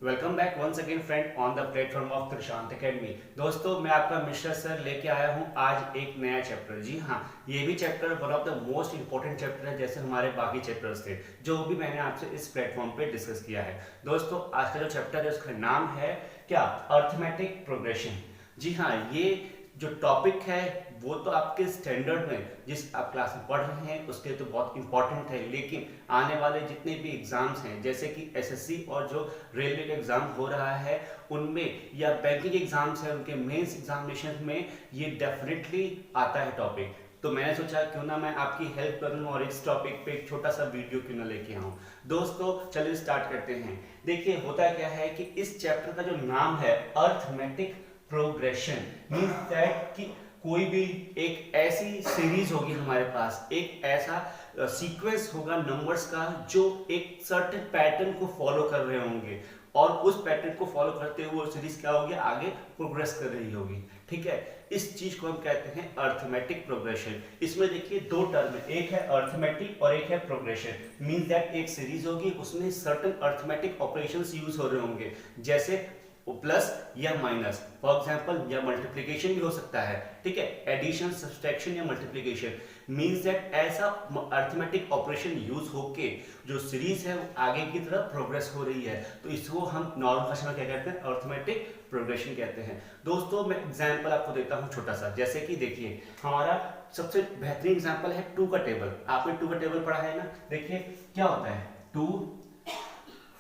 Welcome back once again friend on the platform of Trishant Academy. दोस्तों मैं आपका Mishra sir लेके आया हूँ आज एक नया चैप्टर। जी हाँ, ये भी chapter one of the most important chapter है, जैसे हमारे बाकी चैप्टर्स थे जो भी मैंने आपसे इस प्लेटफॉर्म पे डिस्कस किया है। दोस्तों आज का जो चैप्टर है उसका नाम है क्या, अर्थमेटिक प्रोग्रेशन। जी हाँ, ये जो टॉपिक है वो तो आपके स्टैंडर्ड में जिस आप क्लास में पढ़ रहे हैं उसके लिए तो बहुत इंपॉर्टेंट है, लेकिन आने वाले जितने भी एग्जाम्स हैं जैसे कि एसएससी और जो रेलवे का एग्जाम हो रहा है उनमें, या बैंकिंग एग्जाम्स है उनके मेंस एग्जामिनेशन में ये डेफिनेटली आता है टॉपिक। तो मैंने सोचा क्यों ना मैं आपकी हेल्प करूं और इस टॉपिक पे एक छोटा सा वीडियो क्यों ना लेके आऊं। दोस्तों चलिए स्टार्ट करते हैं। देखिए होता क्या है कि इस चैप्टर का जो नाम है अर्थमेटिक प्रोग्रेशन, मींस दैट कि कोई भी एक ऐसी सीरीज होगी हमारे पास, एक ऐसा सीक्वेंस होगा नंबर्स का जो एक सर्टेन पैटर्न को फॉलो कर रहे होंगे और उस पैटर्न को फॉलो करते हुए वो सीरीज क्या होगी, आगे प्रोग्रेस कर रही होगी। ठीक है, इस चीज को हम कहते हैं अर्थमेटिक प्रोग्रेशन। इसमें देखिए दो टर्म है, एक है अर्थमेटिक और एक है प्रोग्रेशन। मींस दैट एक सीरीज होगी उसमें सर्टेन अर्थमेटिक ऑपरेशंस यूज हो रहे होंगे, जैसे प्लस या माइनस, फॉर एग्जांपल या मल्टीप्लिकेशन भी हो सकता है। ठीक है, एडिशन, सब्सट्रैक्शन या मल्टीप्लिकेशन। मींस दैट ऐसा अर्थमेटिक ऑपरेशन यूज होके जो सीरीज है वो आगे की तरफ प्रोग्रेस हो रही है, तो इसको हम नॉर्मल भाषा में क्या कहते हैं, अर्थमेटिक प्रोग्रेशन कहते हैं। दोस्तों मैं एग्जांपल आपको देता हूं छोटा सा, जैसे कि देखिए हमारा सबसे बेहतरीन एग्जांपल है 2 का टेबल। आपने 2 का टेबल पढ़ा है ना। देखिए क्या होता है, 2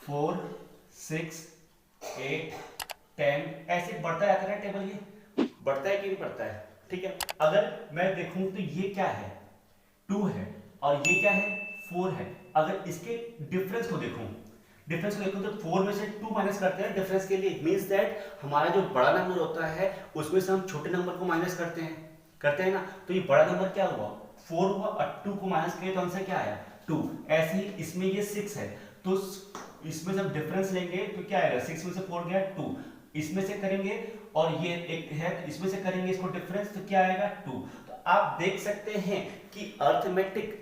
4 6 8 10 ऐसे बढ़ता जाता है टेबल। ये बढ़ता है कि नहीं बढ़ता है। ठीक है, अगर मैं देखूं तो ये क्या है, 2 है और ये क्या है, 4 है। अगर इसके डिफरेंस को देखूं तो 4 में से 2 माइनस करते हैं डिफरेंस के लिए। मींस दैट हमारा जो बड़ा नंबर होता है उसमें से हम छोटे नंबर को माइनस करते हैं ना। तो ये बड़ा नंबर क्या हुआ, 4 हुआ और 2 को माइनस किया तो आंसर क्या आया, 2। ऐसे ही इसमें ये 6 है तो इसमें जब डिफरेंस लेंगे तो क्या आएगा, 6 में से 4 गया 2, इसमें से करेंगे और ये एक है तो इसमें से करेंगे इसको डिफरेंस तो क्या आएगा 2। तो आप देख सकते हैं कि अर्थमेटिक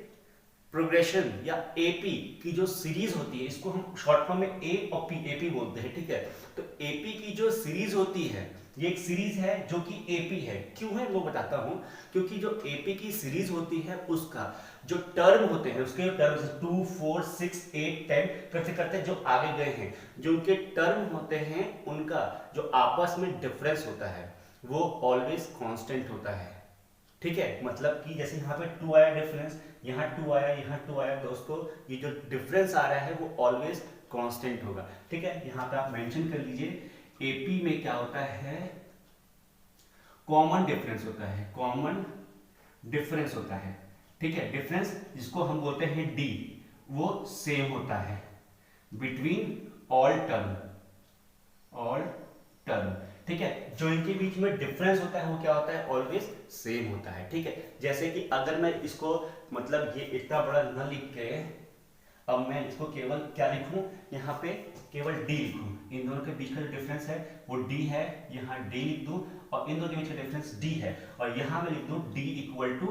प्रोग्रेशन या एपी की जो सीरीज होती है, इसको हम शॉर्ट फॉर्म में ए और पी, एपी बोलते हैं। ठीक है, तो एपी की जो सीरीज होती है ये एक सीरीज है जो कि एपी है। क्यों है वो बताता हूं, क्योंकि जो एपी की सीरीज होती है उसका जो टर्म होते हैं, उसके टर्म्स 2 4 6 8 10 करते करते जो आगे गए हैं, जो उनके टर्म होते हैं उनका जो आपस में डिफरेंस होता है वो ऑलवेज कांस्टेंट होता है। ठीक है, मतलब कि जैसे यहाँ पे 2 आया डिफरेंस, यहाँ 2 आया, यहाँ 2 आया। दोस्तों ये जो डिफरेंस आ रहा है वो ऑलवेज कांस्टेंट होगा। ठीक है, यहाँ पे आप मेंशन कर लीजिए एपी में क्या होता है, कॉमन डिफरेंस होता है, कॉमन डिफरेंस होता है। ठीक है, डिफरेंस जिसको हम बोलते हैं डी, वो सेम होता है बिटवीन ऑल टर्म। ठीक है, जो इनके बीच में डिफरेंस होता है वो क्या होता है, ऑलवेज सेम होता है। ठीक है, जैसे कि अगर मैं इसको मतलब ये इतना बड़ा न लिख के अब मैं इसको केवल क्या लिखूं, यहाँ पे केवल d लिखूं, इन दोनों के बीच का जो डिफरेंस है वो d है, यहाँ d लिख दूं और इन दोनों के बीच का डिफरेंस d है और यहाँ मैं लिख दूं d इक्वल टू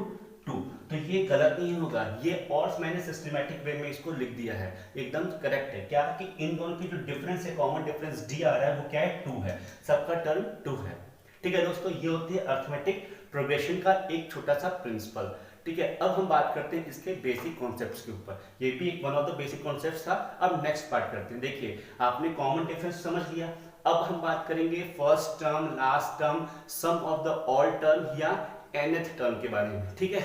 2। तो ये गलत नहीं होगा, ये और मैंने सिस्टमैटिक वे में इसको लिख दिया है, एकदम करेक्ट है। क्या कि इन दोनों की जो डिफरेंस है, कॉमन डिफरेंस d आ रहा है वो क्या है, 2 है, सबका टर्म 2 है। ठीक है दोस्तों, ये होती है अर्थमेटिक प्रोग्रेशन का एक छोटा सा प्रिंसिपल। ठीक है, अब हम बात करते हैं इसके बेसिक कॉन्सेप्ट्स के ऊपर। ये भी एक one of the basic concepts था। अब नेक्स्ट पार्ट करते हैं। देखिए आपने कॉमन डिफरेंस समझ लिया, अब हम बात करेंगे first term, last term, sum of the all term या nth टर्म के बारे में। ठीक है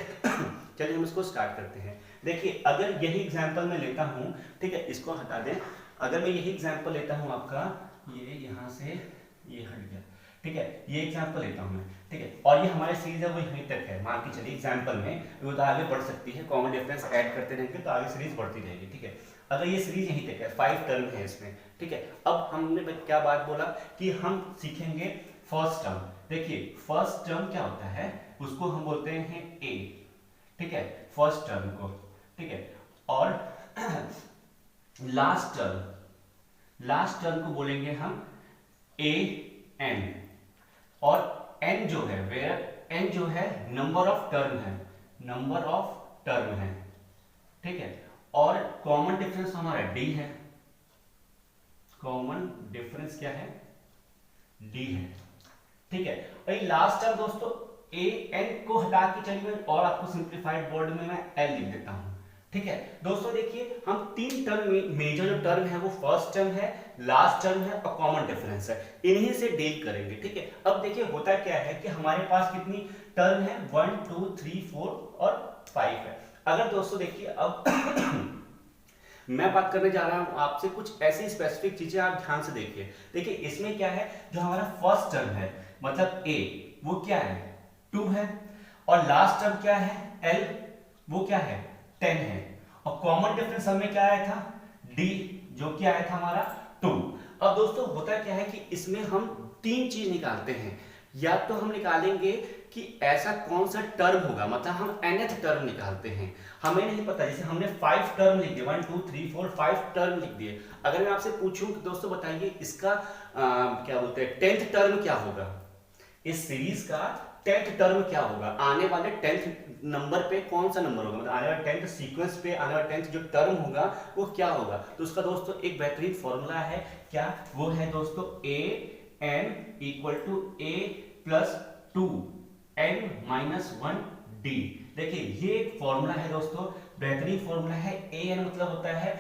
चलिए हम इसको स्टार्ट करते हैं। देखिए अगर यही एग्जांपल मैं लेता हूं, ठीक है इसको हटा दें, अगर मैं यही एग्जांपल लेता हूं आपका, ये यहां से ये हट गया। ठीक है, ये एग्जांपल लेता हूं मैं। ठीक है, और ये हमारी सीरीज है वो यहीं तक है, मान के चलिए एग्जांपल में वो तो आगे बढ़ सकती है, कॉमन डिफरेंस ऐड करते रहेंगे तो आगे सीरीज बढ़ती रहेगी। ठीक है, अगर ये सीरीज यहीं तक है, 5 टर्म है इसमें। ठीक है, अब हमने क्या बात बोला कि हम सीखेंगे फर्स्ट टर्म। देखिए फर्स्ट टर्म क्या होता है, उसको हम बोलते हैं ए। ठीक है, फर्स्ट टर्म को। ठीक है, और लास्ट टर्म को बोलेंगे हम ए एन, और n जो है, वेयर n जो है नंबर ऑफ टर्म है। ठीक है, और कॉमन डिफरेंस हमारा d है, कॉमन डिफरेंस क्या है, डी है, ठीक है। और लास्ट टर्म दोस्तों ए एन को हटा के चलिए और आपको सिंप्लीफाइड वर्ड में मैं एल लिख देता हूं, ठीक है। दोस्तों देखिए हम तीन टर्म में मेजर जो टर्म है वो फर्स्ट टर्म है, लास्ट टर्म है और कॉमन डिफरेंस है, इन्हीं से डील करेंगे, ठीक है। अब देखिए होता क्या है कि हमारे पास कितनी टर्म है, 1 2 3 4 और 5 है। अगर दोस्तों देखिए अब मैं बात करने जा रहा हूं आपसे कुछ ऐसी स्पेसिफिक चीजें, आप ध्यान से देखिए। देखिए इसमें क्या है, जो हमारा फर्स्ट टर्म है मतलब ए वो क्या है 2 है, और लास्ट टर्म क्या है एल वो क्या है 10 है, और कॉमन डिफरेंस हमें क्या आया था डी जो क्या आया था हमारा 2। अब दोस्तों होता क्या है कि इसमें हम तीन चीज निकालते हैं, या तो हम निकालेंगे कि ऐसा कौन सा टर्म होगा, मतलब हम nth टर्म निकालते हैं, हमें नहीं पता, जैसे हमने 5 टर्म लिख दिए 1 2 3 4 5 टर्म लिख दिए। अगर मैं आपसे पूछूं कि दोस्तों बताइए इसका क्या बोलते हैं 10th टर्म क्या होगा, इस सीरीज का 10th टर्म क्या होगा, आने वाले 10th नंबर पे कौन सा नंबर होगा, मतलब आने वाले 10th सीक्वेंस पे आने वाले 10th जो टर्म होगा वो क्या होगा। तो उसका दोस्तों एक बेहतरीन फॉर्मूला है, क्या वो है दोस्तों a n equal to a plus 2 n minus 1 d। देखिए ये एक फॉर्मूला है दोस्तों, बेहतरीन फॉर्मूला है। a n मतलब होता है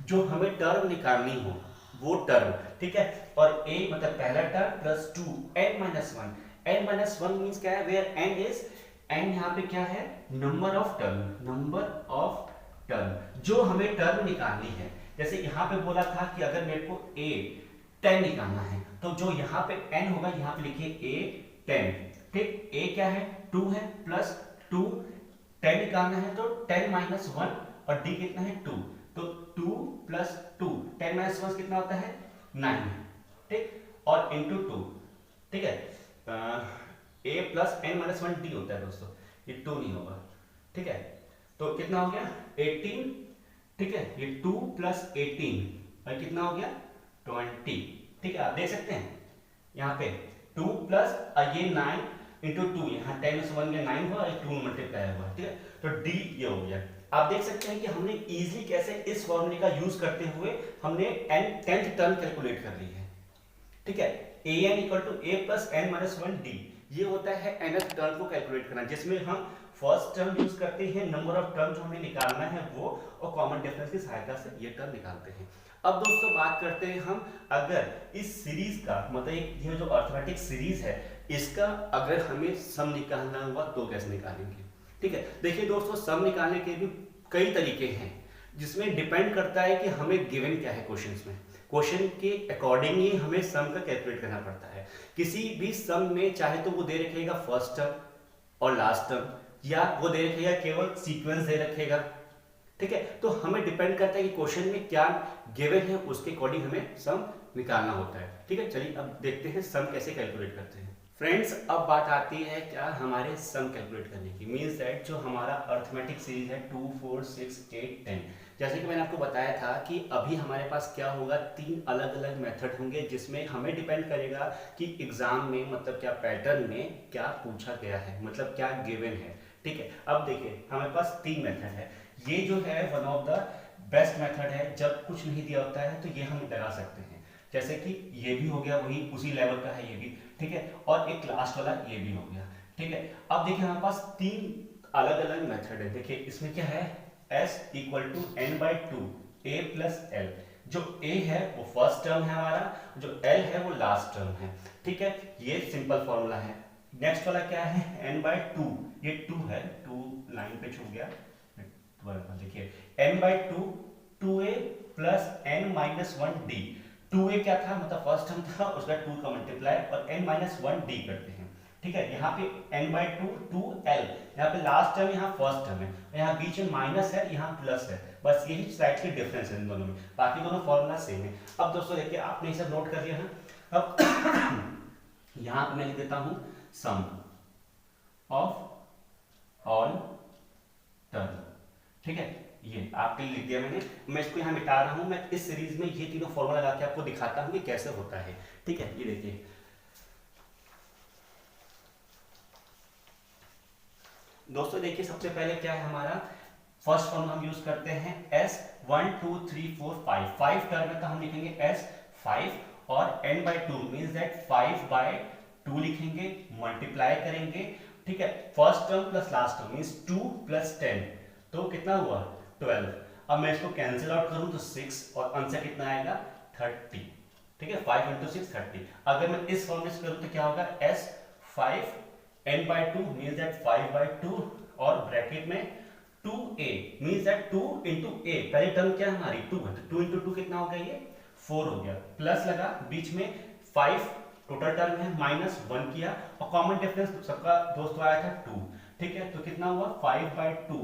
जो हमें टर्म निकालनी हो वो टर्म, ठीक है, और a मतलब पहला term plus 2 n minus 1, n minus 1 means क्या है, वेयर n इज, n यहाँ पे क्या है number of term, number of term जो हमें टर्म निकालनी है। जैसे यहाँ पे बोला था कि अगर मेरे को a 10 निकालना है तो जो यहाँ पे n होगा यहाँ पे लिखिए a 10, ठीक, a क्या है 2 है प्लस 2 10 निकालना है तो 10 माइनस 1 और d कितना है 2, तो 2 प्लस 2 10 माइनस 1 कितना होता है 9, ठीक, और इंटू 2, ठीक है, a plus n minus 1 d होता है दोस्तों, ये 2 नहीं होगा, ठीक है, तो कितना हो गया 18, ठीक है, ये 2 प्लस 18 और कितना हो गया 20, ठीक है। आप देख सकते हैं यहाँ पे 2 प्लस ये 9 इंटू 2, यहाँ 10 में से 1 गया 9 हुआ, 2 मल्टीप्लाई हुआ, ठीक है, तो d ये हो गया। आप देख सकते हैं कि हमने इजीली कैसे इस फॉर्मूले का यूज करते हुए हमने टेंथ टर्म कैलकुलेट कर ली है, ठीक है। a n equal to a plus n minus 1 d, ये होता है nth टर्म को कैलकुलेट करना, जिसमें हम फर्स्ट टर्म यूज करते हैं, नंबर ऑफ टर्म जो हमें निकालना है वो, और कॉमन डिफरेंस की सहायता से ये टर्म निकालते हैं। अब दोस्तों बात करते हैं हम, अगर इस सीरीज का मतलब ये जो अर्थमेटिक सीरीज है इसका अगर हमें सम निकालना हुआ तो कैसे निकालेंगे, ठीक है। देखिए दोस्तों सम निकालने के भी कई तरीके हैं, जिसमें डिपेंड करता है कि हमें गिवन क्या है क्वेश्चंस में, क्वेश्चन के अकॉर्डिंग ही हमें सम का कैलकुलेट करना पड़ता है। किसी भी सम में चाहे तो वो दे रखेगा फर्स्ट टर्म और लास्ट टर्म, या वो दे रखेगा केवल सीक्वेंस दे रखेगा, ठीक है, तो हमें डिपेंड करता है कि क्वेश्चन में क्या गिवन है उसके अकॉर्डिंग हमें सम निकालना होता है, ठीक है। चलिए अब देखते हैं सम कैसे कैलकुलेट करते हैं। फ्रेंड्स अब बात आती है क्या हमारे सम कैलकुलेट करने की, मींस दैट जो हमारा अर्थमेटिक सीरीज है 2 4 6 8 10, जैसे कि मैंने आपको बताया था कि अभी हमारे पास क्या होगा, 3 अलग अलग मेथड होंगे, जिसमें हमें डिपेंड करेगा कि एग्जाम में मतलब क्या पैटर्न में क्या पूछा गया है, मतलब क्या गिवन है, ठीक है। अब देखिए हमारे पास 3 मेथड है, ये जो है one of the best method है, जब कुछ नहीं दिया होता है तो ये हम लगा सकते हैं, जैसे कि ये भी हो गया वही उसी लेवल का है ये भी, ठीक है, और एक लास्ट वाला ये भी हो गया, ठीक है। अब देखिए हमारे पास 3 अलग अलग मेथड है, देखिए इसमें क्या है s equal to n by 2 a प्लस l, जो a है वो फर्स्ट टर्म है हमारा, जो l है वो लास्ट टर्म है, ठीक है, ये सिंपल फॉर्मूला है। नेक्स्ट वाला क्या है n बाई 2, ये 2 है, 2 लाइन पे छूट गया, देखिए n by 2 2a plus n minus 1 d, 2a क्या था मतलब फर्स्ट टर्म था, उसका 2 का मल्टीप्लाई और n माइनस 1 d करते हैं, ठीक है। यहाँ पे n बाई 2 2l, यहाँ पे लास्ट टर्म यहाँ फर्स्ट टर्म है, यहाँ बीच में माइनस है यहाँ प्लस है, बस यही स्लाइड की डिफरेंस है इन दोनों में, बाकी दोनों फॉर्मूला सेम है। अब दोस्तों देखिए आपने ये सब नोट कर लिया है, अब यहाँ पे मैं लिख देता हूँ सम ऑफ ऑल टर्म, ठीक है, ये आपके लिए लिख दिया मैंने, मैं इसको यहाँ मिटा रहा हूँ, मैं इस सीरीज में ये तीनों फॉर्मूला लगा के आपको दिखाता हूँ कि कैसे होता है, ठीक है। ये देखिए दोस्तों, देखिए सबसे पहले क्या है हमारा फर्स्ट फॉर्मूला हम यूज करते हैं s 1 2 3 4 5 टर्म है तो हम लिखेंगे s 5 और n by 2 means that 5 by 2 लिखेंगे, मल्टीप्लाई करेंगे, ठीक है। First term plus last term means 2 plus 10, तो कितना हुआ 12। अब मैं इसको कैंसिल आउट करूं तो 6 और आंसर कितना आएगा 30, ठीक है। 5 इंटू 6 30। अगर मैं इस फॉर्म में करूं तो क्या होगा s 5 n by 2 means that 5 by 2 और ब्रैकेट में 2a means that 2 into a, पहली टर्म क्या है हमारी 2 है, तो 2 इंटू 2 कितना हो गया ये 4 हो गया, प्लस लगा बीच में 5 टोटल टर्म है, माइनस 1 किया और कॉमन डिफरेंस सबका दोस्तों आया था 2, ठीक है। तो कितना हुआ 5 बाई 2,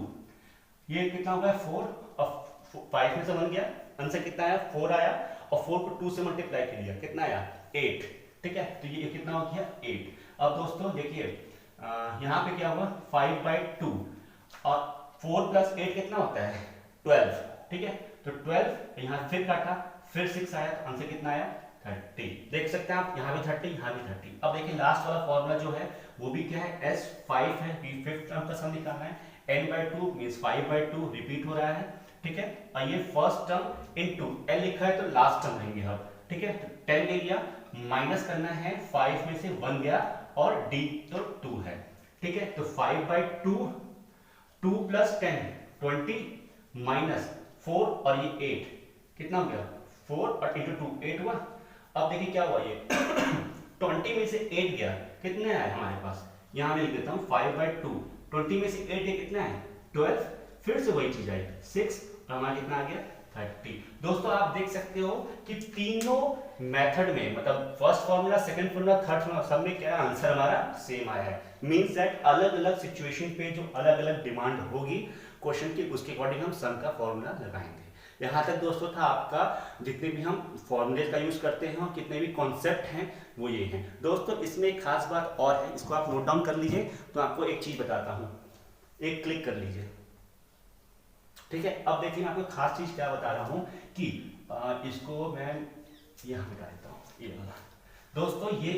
ये कितना होगा 4 और 5 में से 1 गया, आंसर कितना आया 4 आया और 4 को 2 से मल्टीप्लाई कर दिया, कितना आया 8, ठीक है। तो ये कितना हो गया 8। अब दोस्तों देखिए यहाँ पे क्या हुआ 5 बाई 2 और 4 प्लस 8 कितना होता है 12, ठीक है। तो 12 यहाँ फिर काटा, फिर 6 आया, तो आंसर कितना आया 30। देख सकते हैं आप यहाँ भी 30 यहाँ भी 30। अब देखिए लास्ट वाला फॉर्मूला जो है वो भी क्या है s 5 है, फिफ्थ टर्म का सम निकालना है, n by 2 means 5 by 2 repeat हो रहा है, ठीक है। और ये फर्स्ट टर्म इनटू l लिखा है तो लास्ट टर्म लेंगे हम, ठीक है। तो 10 ले लिया, माइनस करना है, 5 में से 1 गया और d तो 2 है, ठीक है। तो 5 बाई 2 2 प्लस 10 20 माइनस 4 और ये 8 कितना हो गया 4 और इंटू 2 8 हुआ। अब देखिए क्या हुआ ये 20 में से 8 गया, कितने आए हमारे पास, यहाँ मैं लिख देता हूँ 5 बाई 2, 20 में से 8 गया कितना है 12, फिर से वही चीज आई 6 और हमारा कितना आ गया 30। दोस्तों आप देख सकते हो कि तीनों मेथड में मतलब first formula, second formula, third formula सब में क्या आंसर हमारा सेम आया है। मींस दैट अलग अलग सिचुएशन पे जो अलग अलग डिमांड होगी क्वेश्चन की उसके अकॉर्डिंग हम सम का फॉर्मूला लगाएंगे। यहाँ तक दोस्तों था आपका जितने भी हम फॉर्मूले का यूज करते हैं और कितने भी कॉन्सेप्ट हैं वो ये हैं। दोस्तों इसमें एक खास बात और है, इसको आप नोट डाउन कर लीजिए। तो आपको एक चीज बताता हूँ, एक क्लिक कर लीजिए, ठीक है। अब देखिए मैं आपको खास चीज क्या बता रहा हूँ कि इसको मैं यहाँ मिटा देता हूँ, ये वाला। दोस्तों ये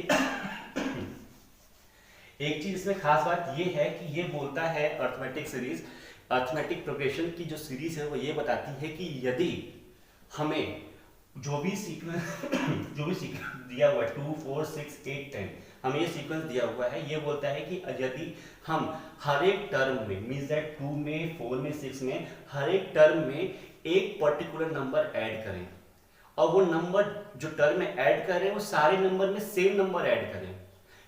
एक चीज इसमें खास बात ये है कि ये बोलता है अर्थमेटिक सीरीज, अर्थमेटिक प्रोग्रेशन की जो सीरीज है वो ये बताती है कि यदि हमें जो भी सीक्वेंस दिया हुआ है 2 4 6 8 10 हमें ये सीक्वेंस दिया हुआ है, ये बोलता है कि यदि हम हर एक टर्म में मींस दैट 2 में 4 में 6 में हर एक टर्म में एक पर्टिकुलर नंबर ऐड करें और वो नंबर जो टर्म में ऐड कर रहे हैं वो सारे नंबर में सेम नंबर ऐड करें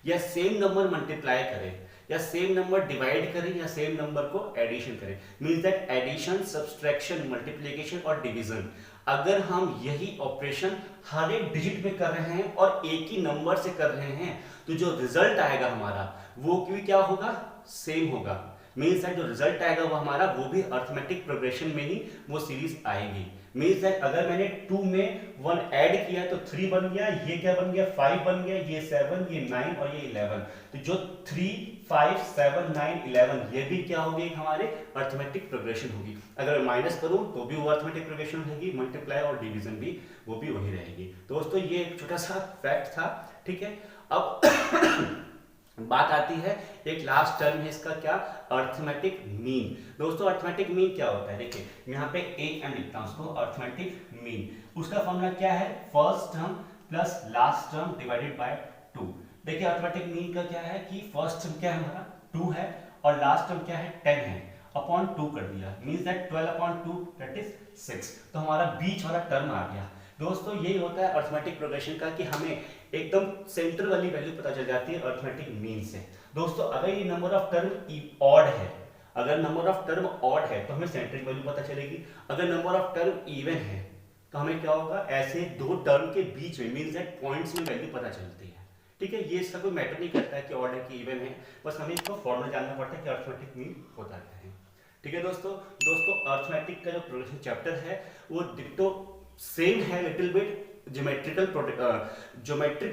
या सेम नंबर मल्टीप्लाई करें या सेम नंबर डिवाइड करें या सेम नंबर को एडिशन करें, means that addition, subtraction, multiplication और डिवीजन, अगर हम यही ऑपरेशन हर एक डिजिट में कर रहे हैं और एक ही नंबर से कर रहे हैं तो जो रिजल्ट आएगा हमारा वो क्या होगा सेम होगा। मीन्स दैट जो रिजल्ट आएगा वो हमारा वो भी अर्थमेटिक प्रोग्रेशन में ही वो सीरीज आएगी। मीन्स दैट अगर मैंने 2 में 1 ऐड किया तो 3 बन गया, ये क्या बन गया 5 बन गया, ये 7, ये 9 और ये 11, तो जो 3 5 7 9 11 ये भी क्या होगी हमारे अर्थमेटिक प्रोग्रेशन होगी। अगर मैं माइनस करूं तो भी वो अर्थमेटिक प्रोग्रेशन रहेगी, मल्टीप्लाई और डिवीजन भी वो भी वही रहेगी। दोस्तों ये एक छोटा सा फैक्ट था, ठीक है। अब बात आती है एक लास्ट टर्म है इसका क्या अर्थमेटिक मीन। दोस्तों अर्थमेटिक मीन क्या होता है, देखिए यहाँ पे AM लिखता हूँ उसको अर्थमेटिक मीन। उसका फॉर्मूला क्या है first term plus last term divided by 2। देखिए अर्थमेटिक मीन का क्या है कि फर्स्ट टर्म क्या है हमारा 2 है और लास्ट टर्म क्या है 10 है, अपॉन 2 कर दिया, means that 12 upon 2 that is 6, तो हमारा बीच वाला टर्म आ गया। दोस्तों यही होता है अर्थमेटिक प्रोग्रेशन का कि हमें एकदम सेंटर वाली वैल्यू पता चल जाती है अर्थमेटिक मीन से। दोस्तों अगर ये नंबर ऑफ टर्म ऑड है, अगर नंबर ऑफ टर्म ऑड है तो हमें सेंट्रिक वैल्यू पता चलेगी, अगर नंबर ऑफ टर्म इवन है तो हमें क्या होगा ऐसे दो टर्म के बीच में मींस दैट पॉइंट्स में वैल्यू पता चलती है, ठीक है। ये इसका कोई मैटर नहीं करता है कि ऑड है कि इवन है, बस हमें इसको फॉर्मूला जानना पड़ता है कि अर्थमेटिक मीन होता क्या है, ठीक है। दोस्तों अर्थमेटिक का जो प्रोग्रेशन चैप्टर है वो डिक्टो सेम है लिटिल बिट ज्योमेट्रिक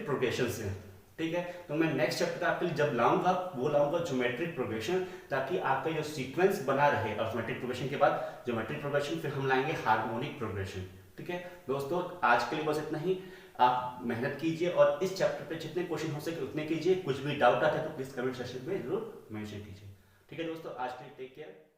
प्रोग्रेशन से, ठीक है। तो मैं नेक्स्ट चैप्टर आपके लिए जब लाऊंगा वो लाऊंगा ज्योमेट्रिक प्रोग्रेशन, ताकि आपका जो सीक्वेंस बना रहे अर्थमेटिक प्रोग्रेशन के बाद ज्योमेट्रिक प्रोग्रेशन, फिर हम लाएंगे हार्मोनिक प्रोग्रेशन, ठीक है। दोस्तों आज के लिए बस इतना ही, आप मेहनत कीजिए और इस चैप्टर पे जितने क्वेश्चन हो सके उतने कीजिए। कुछ भी डाउट आता है तो प्लीज कमेंट सेक्शन में जरूर मेंशन कीजिए, ठीक है। दोस्तों आज के लिए टेक केयर।